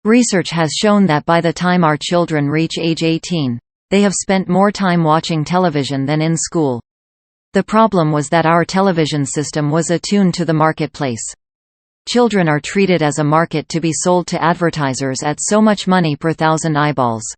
Research has shown that by the time our children reach age 18, they have spent more time watching television than in school. The problem was that our television system was attuned to the marketplace. Children are treated as a market to be sold to advertisers at so much money per thousand eyeballs.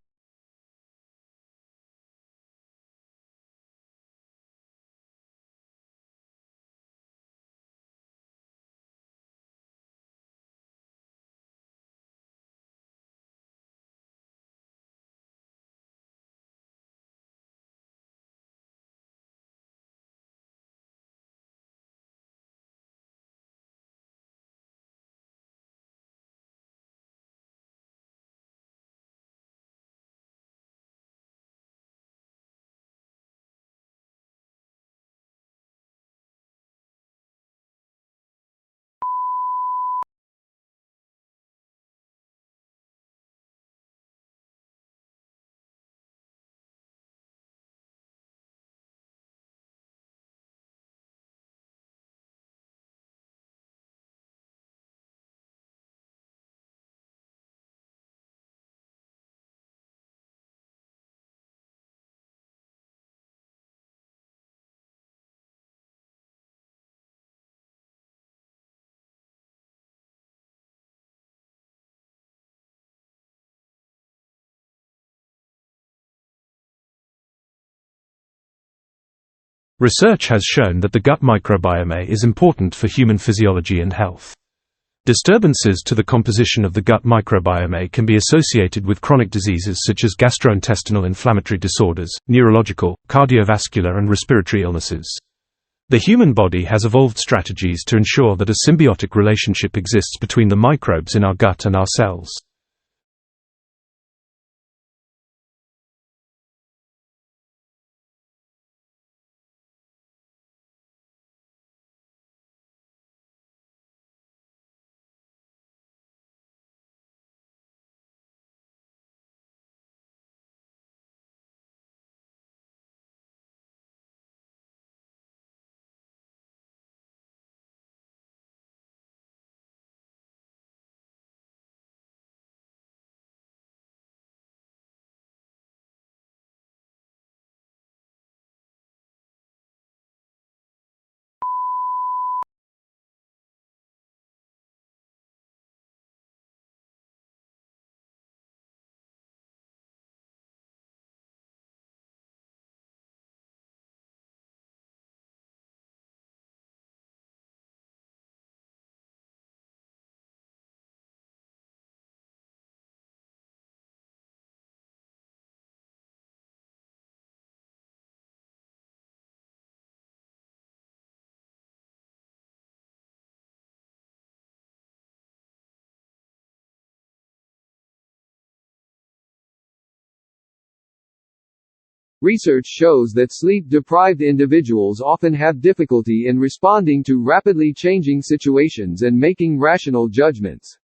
Research has shown that the gut microbiome is important for human physiology and health. Disturbances to the composition of the gut microbiome can be associated with chronic diseases such as gastrointestinal inflammatory disorders, neurological, cardiovascular and respiratory illnesses. The human body has evolved strategies to ensure that a symbiotic relationship exists between the microbes in our gut and our cells. Research shows that sleep-deprived individuals often have difficulty in responding to rapidly changing situations and making rational judgments.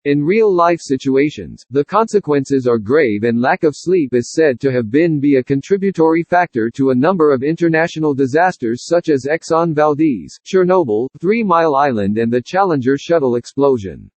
In real-life situations, the consequences are grave and lack of sleep is said to have been a contributory factor to a number of international disasters such as Exxon Valdez, Chernobyl, 3 Mile Island and the Challenger shuttle explosion.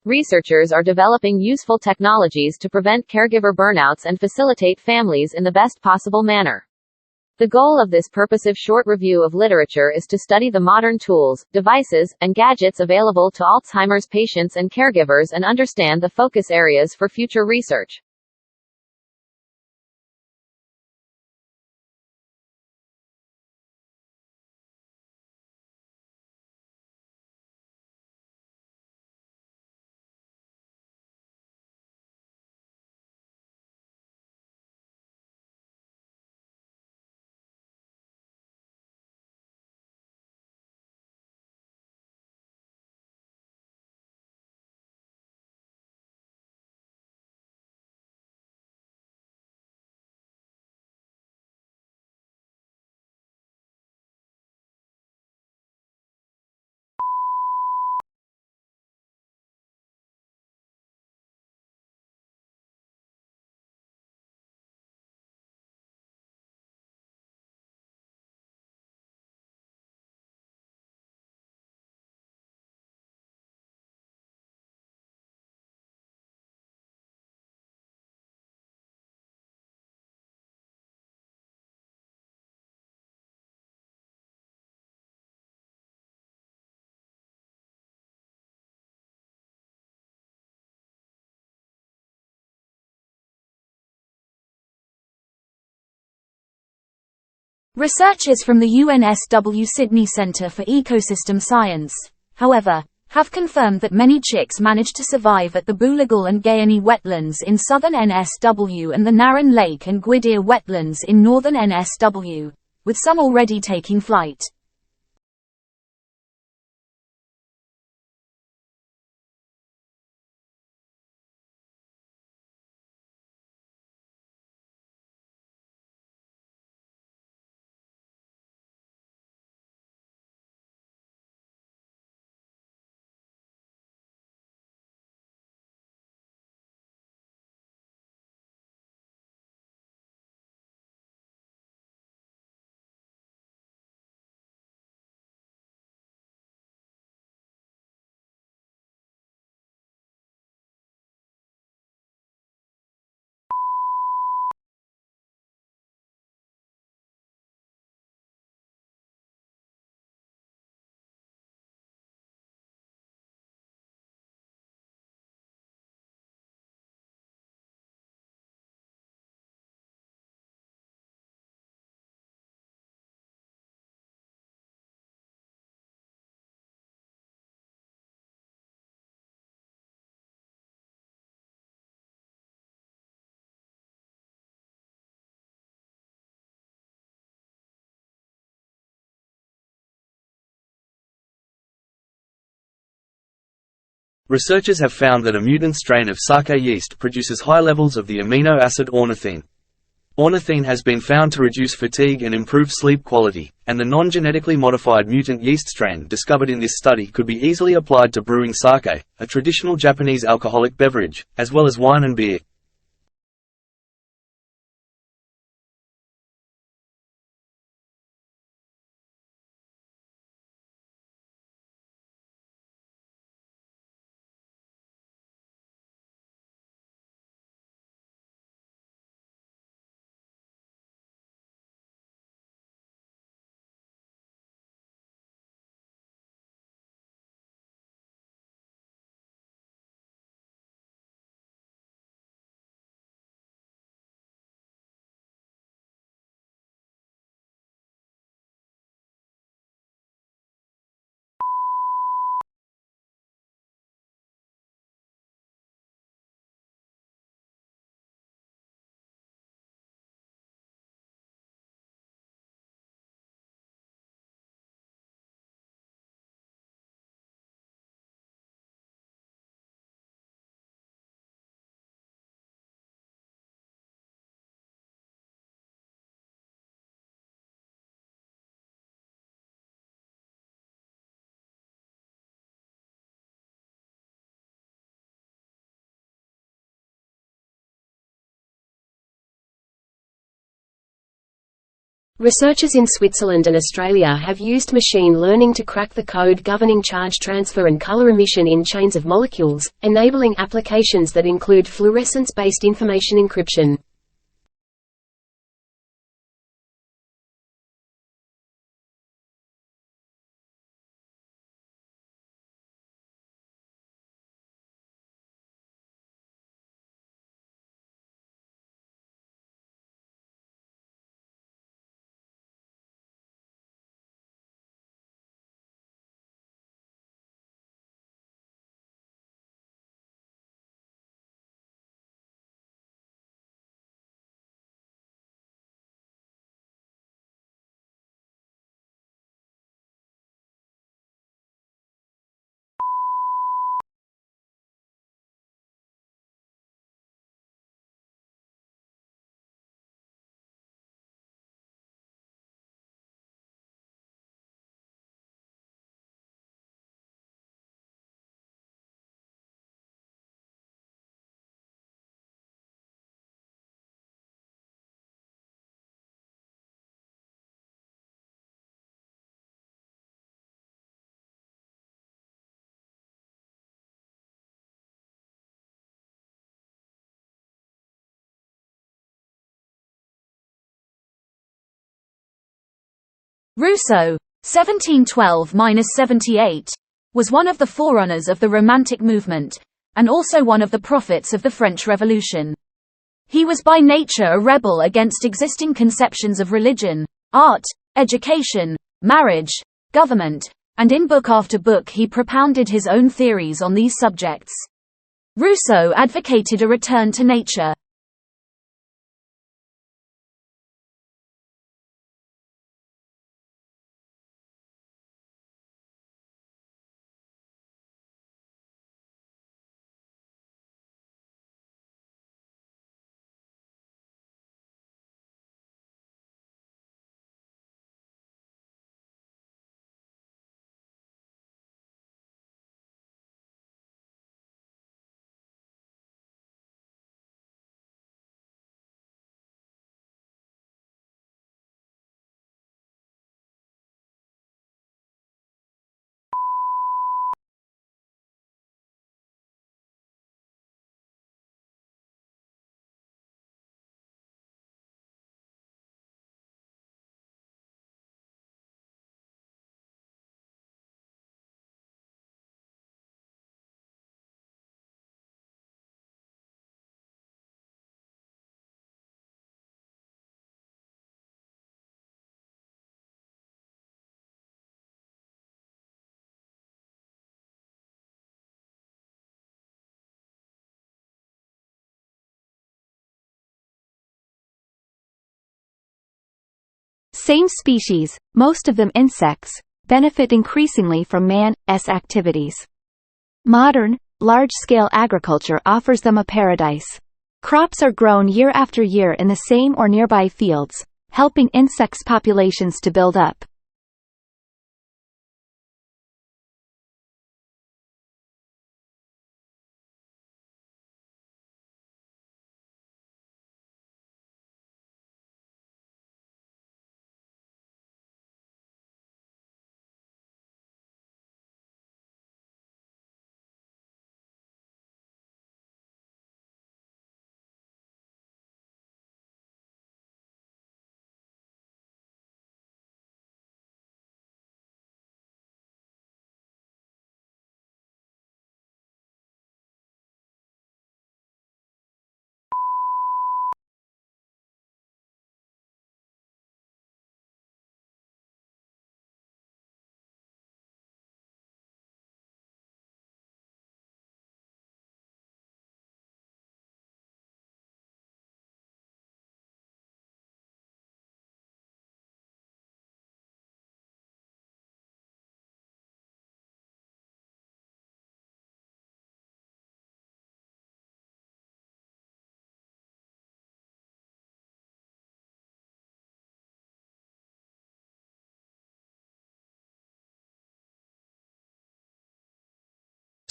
Researchers are developing useful technologies to prevent caregiver burnouts and facilitate families in the best possible manner. The goal of this purposive short review of literature is to study the modern tools, devices, and gadgets available to Alzheimer's patients and caregivers and understand the focus areas for future research. Researchers from the UNSW Sydney Centre for Ecosystem Science, however, have confirmed that many chicks manage to survive at the Booligal and Gayani wetlands in southern NSW and the Narran Lake and Gwydir wetlands in northern NSW, with some already taking flight. Researchers have found that a mutant strain of sake yeast produces high levels of the amino acid ornithine. Ornithine has been found to reduce fatigue and improve sleep quality, and the non-genetically modified mutant yeast strain discovered in this study could be easily applied to brewing sake, a traditional Japanese alcoholic beverage, as well as wine and beer. Researchers in Switzerland and Australia have used machine learning to crack the code governing charge transfer and color emission in chains of molecules, enabling applications that include fluorescence-based information encryption. Rousseau, 1712–78, was one of the forerunners of the Romantic movement, and also one of the prophets of the French Revolution. He was by nature a rebel against existing conceptions of religion, art, education, marriage, government, and in book after book he propounded his own theories on these subjects. Rousseau advocated a return to nature. Same species, most of them insects, benefit increasingly from man's activities. Modern, large-scale agriculture offers them a paradise. Crops are grown year after year in the same or nearby fields, helping insects' populations to build up.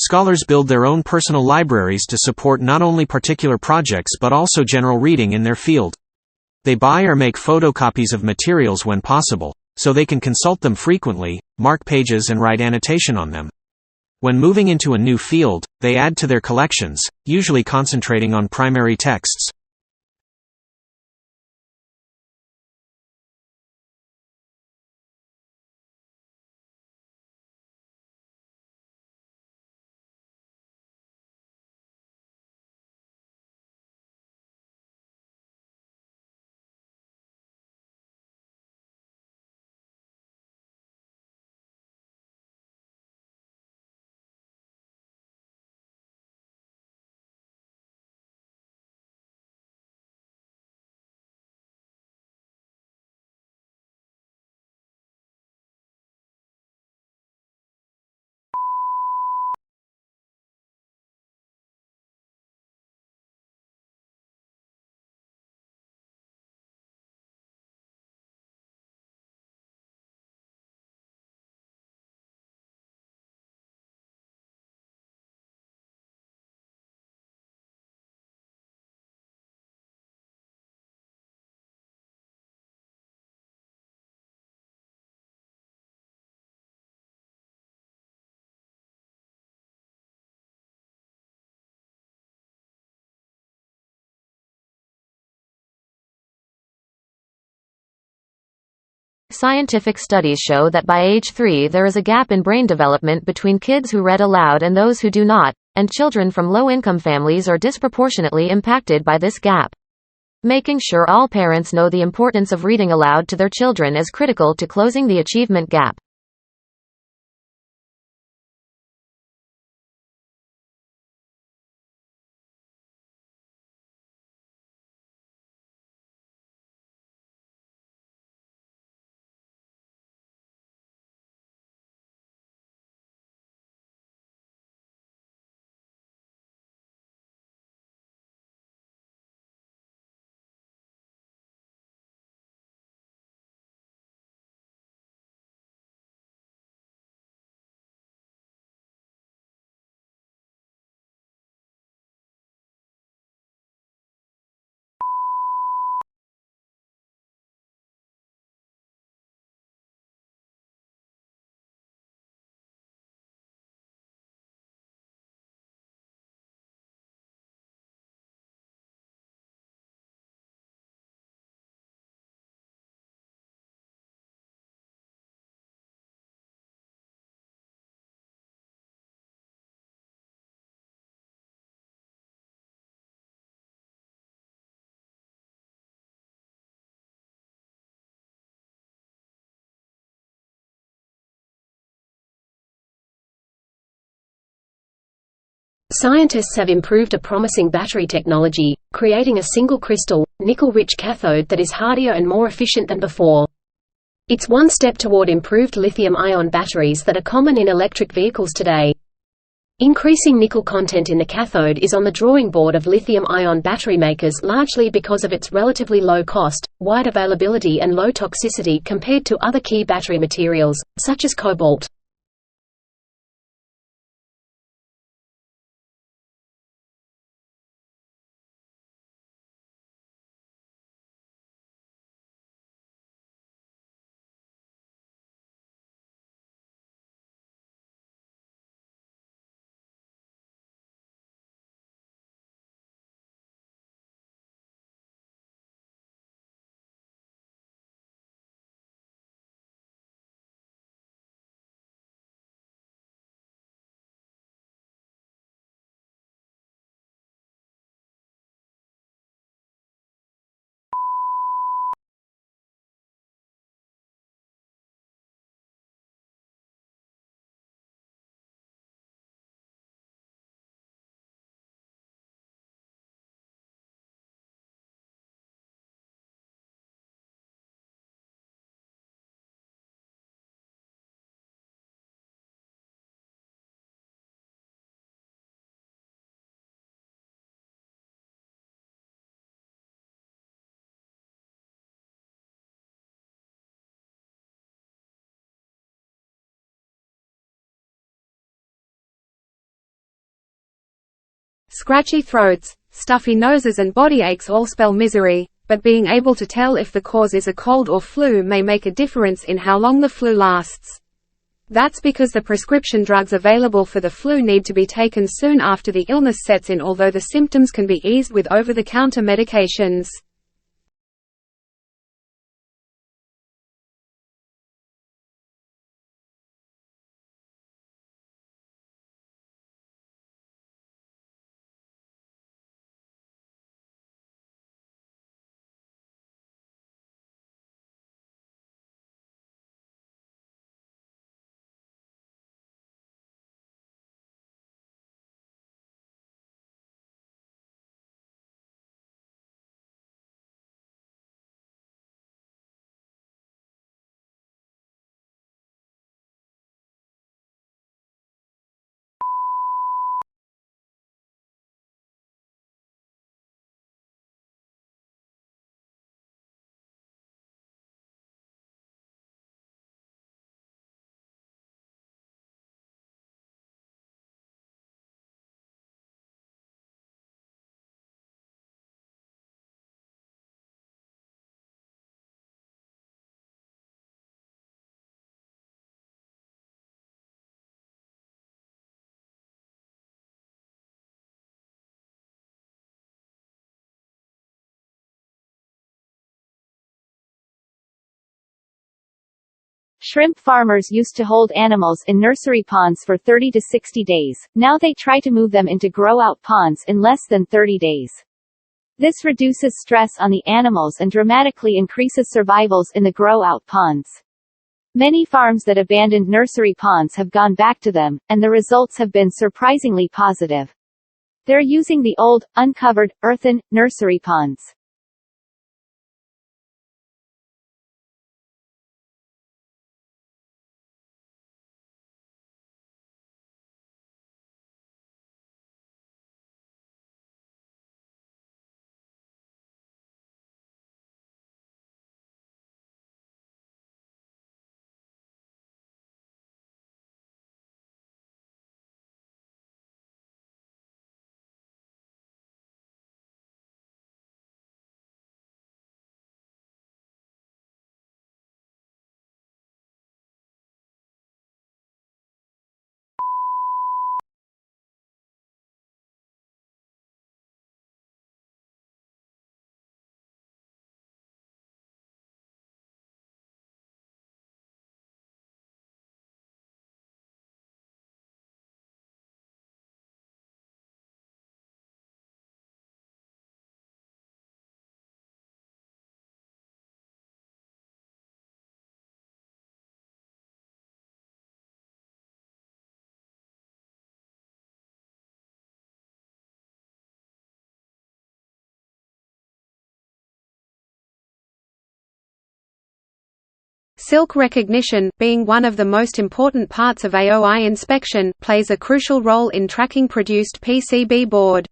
Scholars build their own personal libraries to support not only particular projects but also general reading in their field. They buy or make photocopies of materials when possible, so they can consult them frequently, mark pages and write annotation on them. When moving into a new field, they add to their collections, usually concentrating on primary texts. Scientific studies show that by age 3 there is a gap in brain development between kids who read aloud and those who do not, and children from low-income families are disproportionately impacted by this gap. Making sure all parents know the importance of reading aloud to their children is critical to closing the achievement gap. Scientists have improved a promising battery technology, creating a single crystal, nickel-rich cathode that is hardier and more efficient than before. It's one step toward improved lithium-ion batteries that are common in electric vehicles today. Increasing nickel content in the cathode is on the drawing board of lithium-ion battery makers largely because of its relatively low cost, wide availability and low toxicity compared to other key battery materials, such as cobalt. Scratchy throats, stuffy noses and body aches all spell misery, but being able to tell if the cause is a cold or flu may make a difference in how long the flu lasts. That's because the prescription drugs available for the flu need to be taken soon after the illness sets in, although the symptoms can be eased with over-the-counter medications. Shrimp farmers used to hold animals in nursery ponds for 30 to 60 days, now they try to move them into grow-out ponds in less than 30 days. This reduces stress on the animals and dramatically increases survivals in the grow-out ponds. Many farms that abandoned nursery ponds have gone back to them, and the results have been surprisingly positive. They're using the old, uncovered, earthen, nursery ponds. Silk recognition, being one of the most important parts of AOI inspection, plays a crucial role in tracking produced PCB board.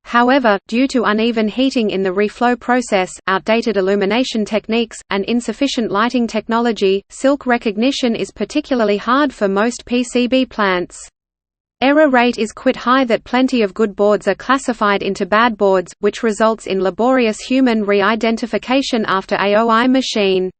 However, due to uneven heating in the reflow process, outdated illumination techniques, and insufficient lighting technology, silk recognition is particularly hard for most PCB plants. Error rate is quite high that plenty of good boards are classified into bad boards, which results in laborious human re-identification after AOI machine.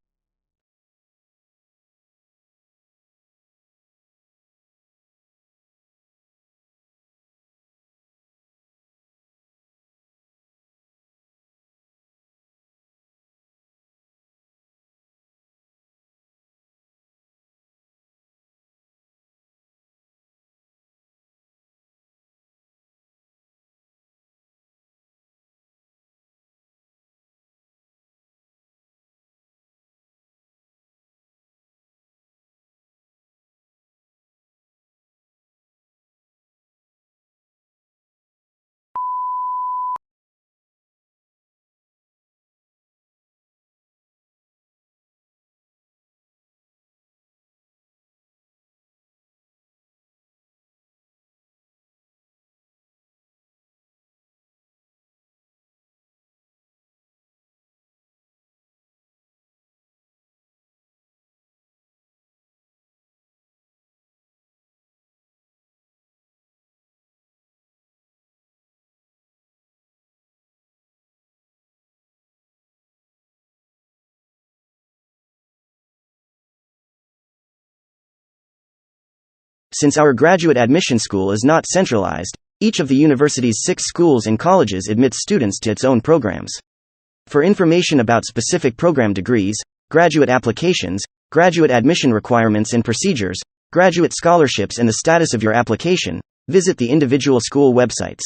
Since our graduate admission school is not centralized, each of the university's 6 schools and colleges admits students to its own programs. For information about specific program degrees, graduate applications, graduate admission requirements and procedures, graduate scholarships and the status of your application, visit the individual school websites.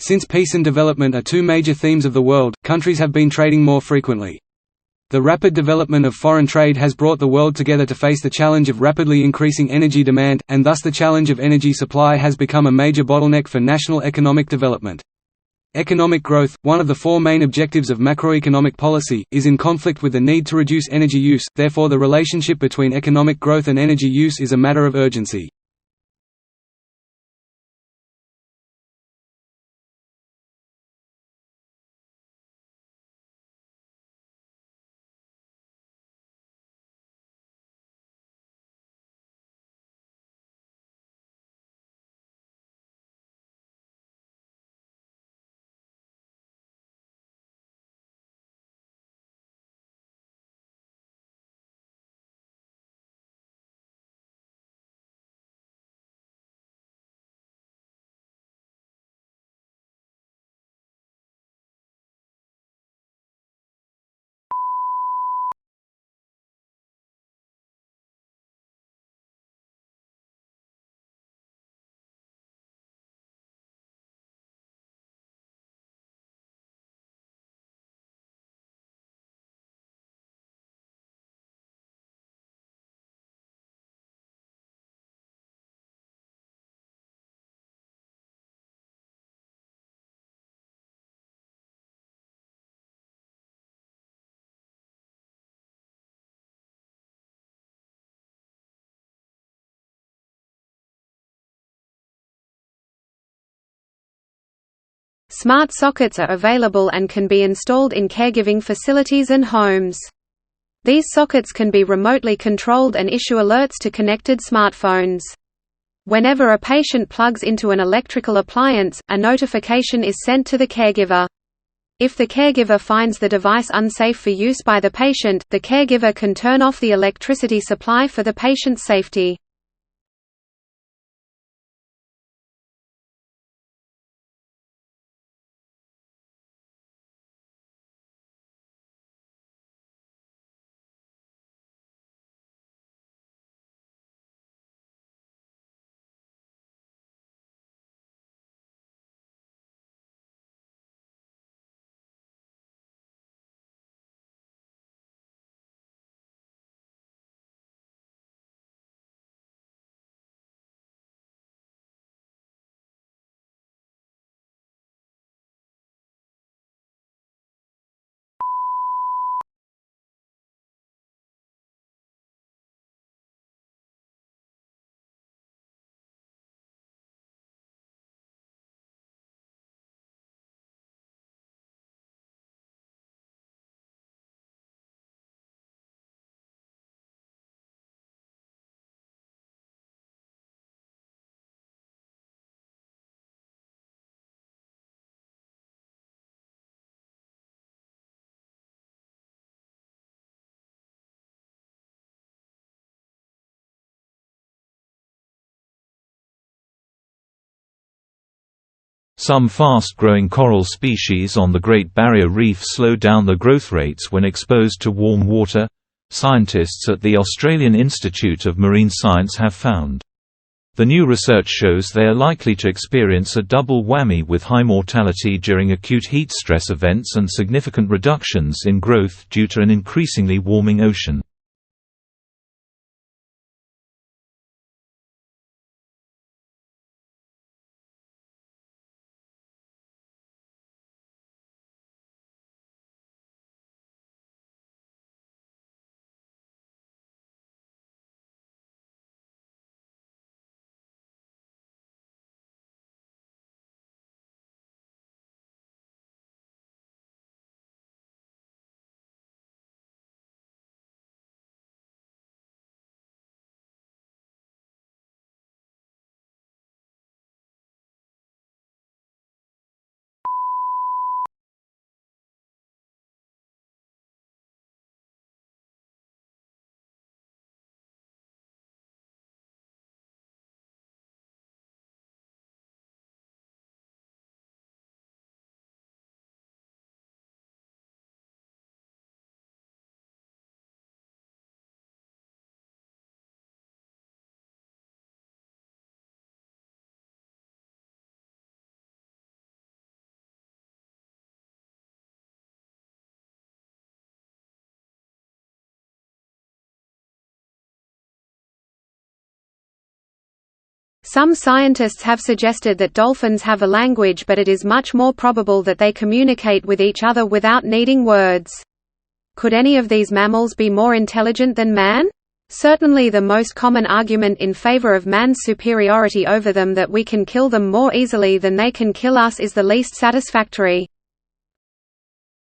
Since peace and development are two major themes of the world, countries have been trading more frequently. The rapid development of foreign trade has brought the world together to face the challenge of rapidly increasing energy demand, and thus the challenge of energy supply has become a major bottleneck for national economic development. Economic growth, one of the 4 main objectives of macroeconomic policy, is in conflict with the need to reduce energy use, therefore the relationship between economic growth and energy use is a matter of urgency. Smart sockets are available and can be installed in caregiving facilities and homes. These sockets can be remotely controlled and issue alerts to connected smartphones. Whenever a patient plugs into an electrical appliance, a notification is sent to the caregiver. If the caregiver finds the device unsafe for use by the patient, the caregiver can turn off the electricity supply for the patient's safety. Some fast-growing coral species on the Great Barrier Reef slow down their growth rates when exposed to warm water, scientists at the Australian Institute of Marine Science have found. The new research shows they are likely to experience a double whammy with high mortality during acute heat stress events and significant reductions in growth due to an increasingly warming ocean. Some scientists have suggested that dolphins have a language, but it is much more probable that they communicate with each other without needing words. Could any of these mammals be more intelligent than man? Certainly the most common argument in favor of man's superiority over them, that we can kill them more easily than they can kill us, is the least satisfactory.